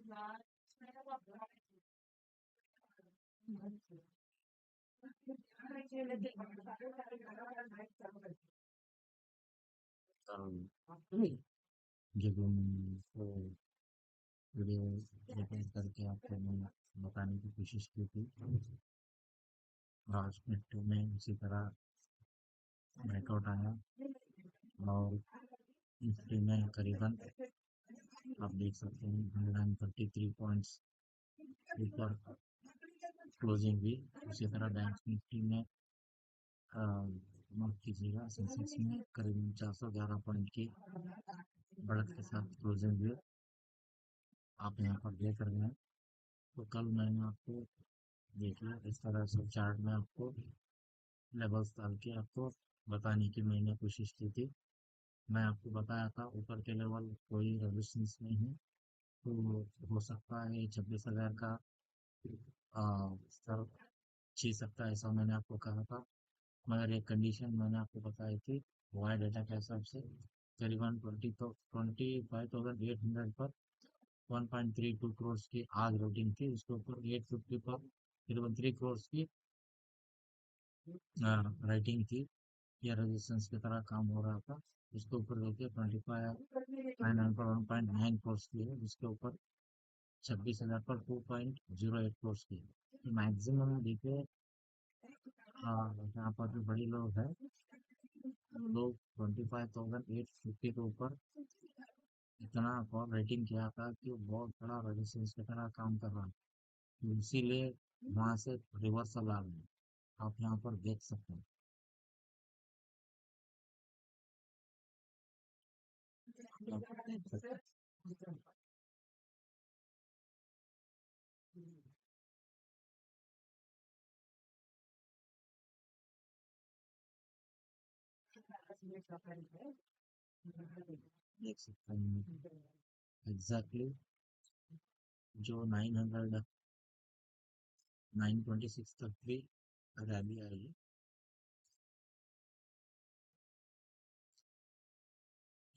जब तो video record करके आपको मैं बताने की कोशिश की थी। लास्ट मिनट में उसी तरह ब्रेकआउट आया और इसके में करीबन आप देख सकते हैं 133 पॉइंट्स ऊपर क्लोजिंग हुई। उसी तरह बैंक निफ्टी में माफ कीजिएगा सेंसेक्स में करीबन 411 पॉइंट की बढ़त के साथ क्लोजिंग हुई। आप यहाँ पर देख रहे हैं। तो कल मैंने आपको देखिए इस तरह से चार्ट में आपको लेवल्स डाल के आपको बताने की मैंने कोशिश की थी। मैं आपको बताया था ऊपर के लेवल कोई रेजिस्टेंस नहीं है, तो हो सकता है 26,000 का स्तर छू सकता है, ऐसा मैंने आपको कहा था। मगर एक कंडीशन मैंने आपको बताई थी वाई डेटा के हिसाब से करीबन 25,800 पर 1.32 करोड़ की आज रेटिंग थी। उसके ऊपर 850 पर करीबन 3 करोड़ की रेटिंग थी। या रेजिस्टेंस की तरह काम हो रहा था। उसके ऊपर देखिए 25,901.9 करोड़ की है, जिसके ऊपर 26,000 पर 2.08 करोड़ की है। मैक्सिमम देखिए यहाँ पर जो बड़ी लोग है लोग 25,850 के ऊपर इतना और रेटिंग किया था कि वो बहुत बड़ा रेजिस्टेंस की तरह काम कर रहा है। तो इसीलिए वहाँ से रिवर्सल आ रहे हैं, आप यहाँ पर देख सकते हैं। आप देख सकते हैं। देख सकते हैं एग्जैक्टली जो 926 तक भी रैली आई है।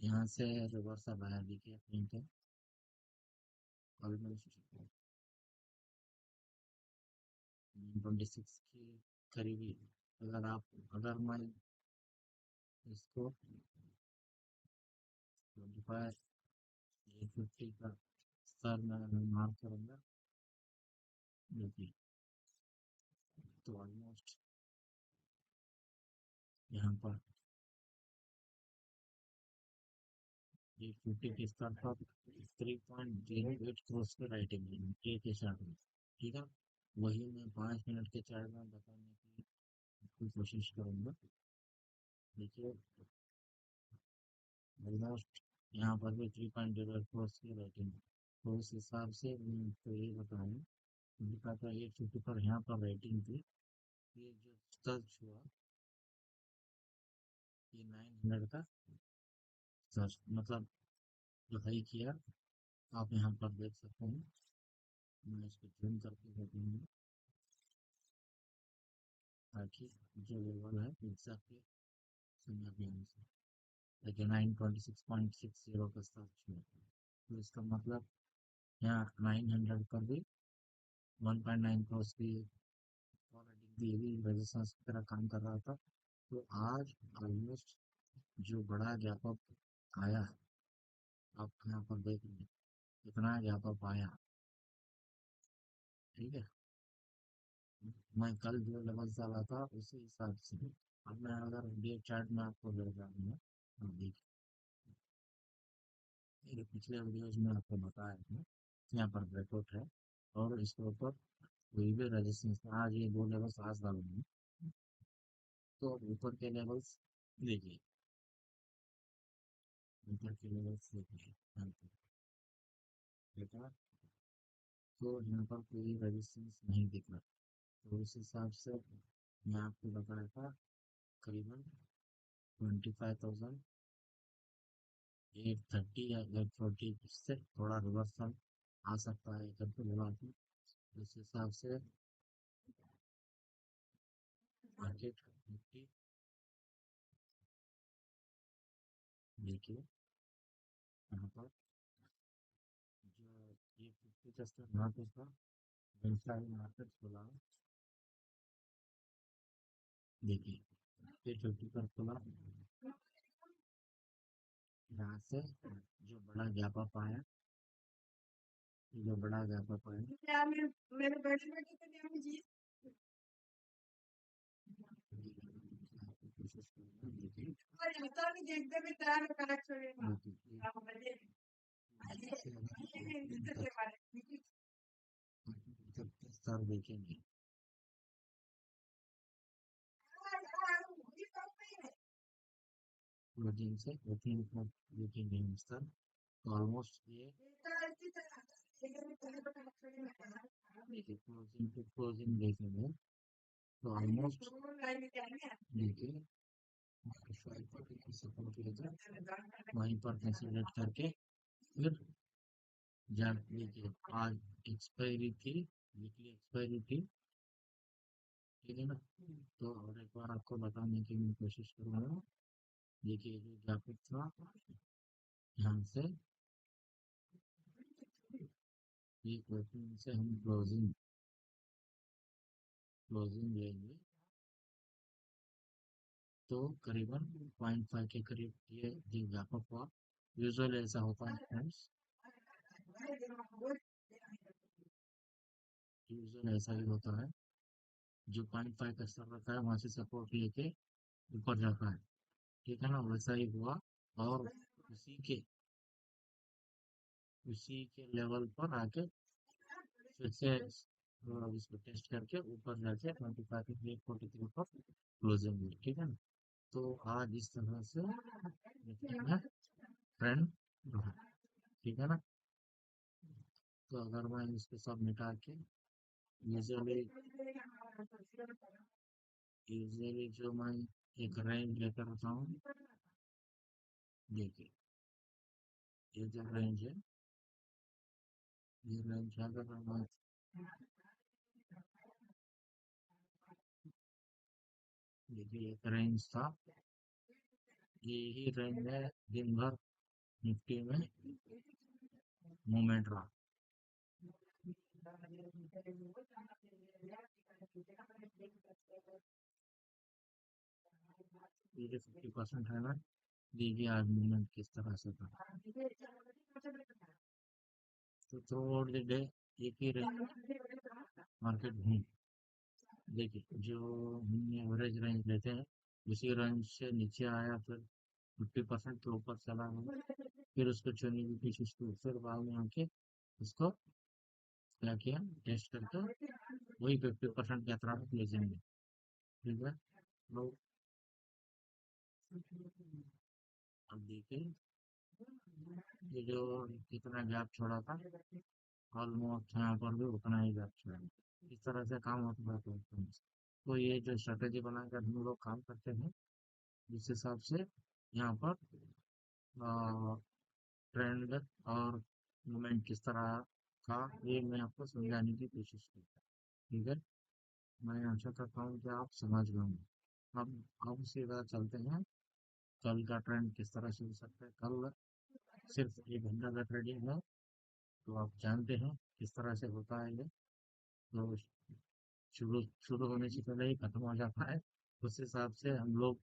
यहाँ से रिवर्सल आया देखिए अपने पे ऑलमोस्ट 926 के करीबी। अगर मैं इसको 25,850 का स्तर में मार्क करूँगा देखिए, तो ऑलमोस्ट यहाँ पर 850 के स्तर पर 3.08 करोड़ की राइटिंग है एक ही साथ में। ठीक है, वही मैं 5 मिनट के चार्ट में बताने की कोशिश करूँगा। देखिए ऑलमोस्ट यहाँ पर भी 3.08 करोड़ की रेटिंग है। तो उस हिसाब से तो ये बताऊँ लिखा था 850 पर यहाँ पर रेटिंग थी। ये जो सर्च हुआ ये 900 का सर्च मतलब जो हाई किया आप यहाँ पर देख सकते हैं। मैं इसको जूम करके बताऊँगा ताकि जो लेवल है एग्जैक्टली समझ में आ सके। देखिए 926.60 का सर्च हुआ, तो इसका मतलब यहाँ 900 पर भी 1.9 क्रॉस की रेजिस्टेंस की तरह काम कर रहा था। तो आज ऑलमोस्ट जो बड़ा गैप अप आया है आप यहाँ पर देख लें कितना गैप अप आया। ठीक है, मैं कल जो लेवल डाला था उसी हिसाब से अब मैं अगर डे चार्ट में आपको ले जाऊँगा तो देखिए मेरे पिछले वीडियोज में आपको बताया था यहाँ पर ब्रेकआउट है और इसके ऊपर कोई भी रेजिस्टेंस आज ये दो लेवल्स आज डालूंगी। तो ऊपर के लेवल्स देखिए, ऊपर के लेवल्स देखिए यहाँ पर देखा, तो यहाँ पर कोई रेजिस्टेंस नहीं दिख रहा। तो उस हिसाब से मैं आपको बताया था करीबन 25,830 या 840 से थोड़ा रिवर्सल आ सकता है करके बोला था। उस हिसाब से मार्केट निफ्टी देखिए यहाँ पर जो ये इसका मार्केट खुला, देखिए ये 50 पर खुला, यहाँ से जो बड़ा गैप अप आया, जो बड़ा गैप अप आया, कोशिश करूंगा, देखिए सर देखेंगे प्रोटीन से प्रोटीन को देखेंगे सर, तो ऑलमोस्ट ये देखिए क्लोजिंग देखेंगे, तो ऑलमोस्ट देखिए सपोर्ट लेकर वहीं पर कंसिडर करके फिर जब देखिए आज एक्सपायरी थी, वीकली एक्सपायरी थी, ठीक है ना। तो और एक बार आपको बताने की मैं कोशिश करूँगा, देखिए जो ग्राफिक था यहाँ से ये ओपनिंग से हम क्लोजिंग लेंगे, तो करीबन 0.5 के करीब ये जो ग्राफिक हुआ, यूजुअली ऐसा होता है फ्रेंड्स, यूजुअली ऐसा ही होता है, जो 0.5 का स्तर रहता है वहाँ से सपोर्ट लेके ऊपर जाता है, ठीक है ना, वैसा ही हुआ। और उसी के उसी के लेवल पर आके फिर से इसको टेस्ट करके ऊपर जाके 25 पर क्लोजिंग हुई, ठीक है ना। तो आज इस तरह से देखते हैं ट्रेंड रहा, ठीक है ना। तो अगर मैं इसको सब मिटा के यूजुअली यूजुअली जो मैं एक रेंज लेकर आता हूँ, देखिए ये जो रेंज है, ये रेंज अगर मैं देखिए एक रेंज था, यही रेंज है दिन भर निफ्टी में मूवमेंट रहा, ये जो 50% है ना, देखिए आज मूवमेंट किस तरह से था, तो थ्रू आउट द डे एक ही रेंज मार्केट घूम, देखिए जो हम एवरेज रेंज लेते हैं उसी रेंज से नीचे आया, फिर 50% के ऊपर चला गया, फिर उसको चुनी की कोशिश की, फिर बाद में आके उसको क्या किया, टेस्ट करके वही 50% की तरफ ले जाएंगे, ठीक है। तो अब देखिए ये जो कितना गैप छोड़ा था, ऑलमोस्ट यहाँ पर भी उतना ही गैप छोड़ा, इस तरह से काम होता है। तो ये जो स्ट्रेटेजी बनाकर हम लोग काम करते हैं, जिस हिसाब से यहाँ पर ट्रेंड और मूवमेंट किस तरह का, ये मैं आपको समझाने की कोशिश की, ठीक है। मैं आशा करता हूँ कि आप समझ गए होंगे। अब सीधा चलते हैं, कल का ट्रेंड किस तरह से हो सकता है। कल सिर्फ 1 घंटा का ट्रेडिंग है, तो आप जानते हैं किस तरह से होता है ये, तो शुरू शुरू होने से पहले ही खत्म हो जाता है, उस हिसाब से हम लोग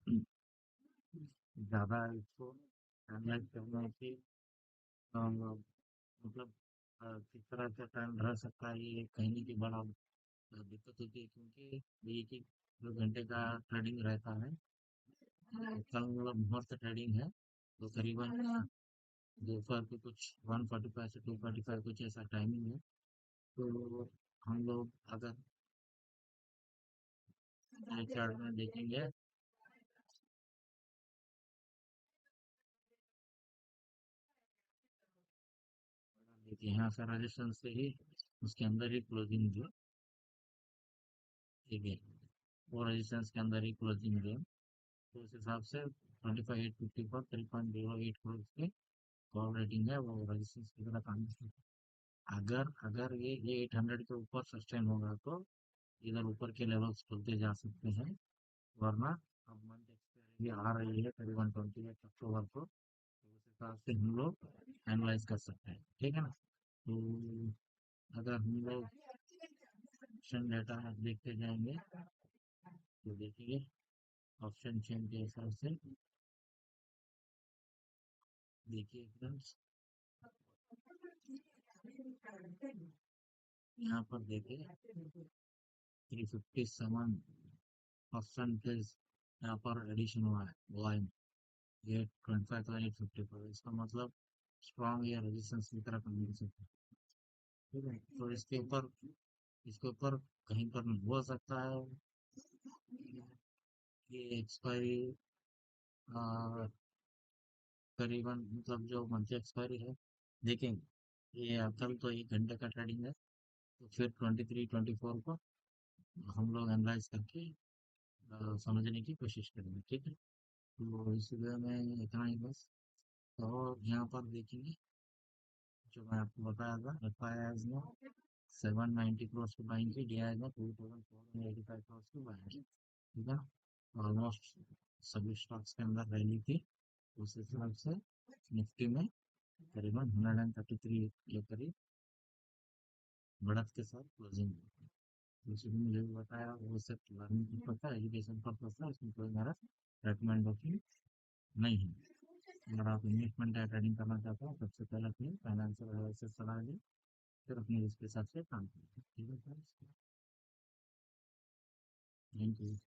ज़्यादा इसको एनालाइज करने की मतलब किस तरह का ट्रेंड रह सकता है, ये कहने की बड़ा दिक्कत होती है, क्योंकि एक ही 2 घंटे का ट्रेडिंग रहता है। कल मतलब मुहूर्त ट्रेडिंग है, तो करीबन दोपहर को कुछ 1:45 से 2:45 कुछ ऐसा टाइमिंग है। तो हम लोग अगर एक चार्ट में देखेंगे, देखिए यहाँ से रेजिस्टेंस से ही उसके अंदर ही क्लोजिंग दिया, ठीक है, वो रेजिस्टेंस के अंदर ही क्लोजिंग दिया, तो उस हिसाब से 25,850 पर 3.08 करोड़ की कॉल रेटिंग है, वो रेजिस्टेंस की तरह काम करती है। अगर अगर ये 800 के ऊपर सस्टेन होगा, तो इधर ऊपर के लेवल्स खुलते जा सकते हैं, वरना अब मंथ एक्सपायरी आ रही है करीबन 28 अक्टूबर को, तो उस हिसाब से हम लोग एनालाइज कर सकते हैं, ठीक है ना। तो अगर हम लोग ऑप्शन डेटा देखते जाएंगे तो देखिए ऑप्शन चेन के हिसाब से देखिए फ्रेंड्स, यहाँ पर देखिए 357% यहाँ पर एडिशन हुआ है लाइन 825 और 854, इसका मतलब स्ट्रॉन्ग या रेजिस्टेंस की तरह कन्वर्जन। ठीक है, तो इसके ऊपर कहीं पर हो सकता है कि एक्सपायरी करीबन मतलब जो मंथली एक्सपायरी है देखेंगे। ये कल तो 1 घंटे का ट्रेडिंग है, तो फिर 23-24 को हम लोग एनालाइज करके समझने की कोशिश करेंगे। ठीक है, तो इसलिए मैं इतना ही बस। तो यहाँ पर देखेंगे जो मैं आपको बताया था, एफ आई आईज में 790 करोड़ की बाइंग की, डी आई में 2485 करोड़ की बाइंग की। ठीक है, ऑलमोस्ट सभी स्टॉक्स के अंदर रैली थी। उस हिसाब से निफ्टी में करीबन 133 के करीब बढ़त के साथ क्लोजिंग हुई। जैसे भी मुझे भी बताया वो सिर्फ लर्निंग पर्पज था, एजुकेशन पर्पज था, इसमें कोई मेरा रिकमेंडेशन नहीं है। अगर आप इन्वेस्टमेंट या ट्रेडिंग करना चाहते हो सबसे पहले अपनी फाइनेंशियल एडवाइजर सलाह लें, फिर अपने रिस्क के हिसाब से काम करें। ठीक है, थैंक यू।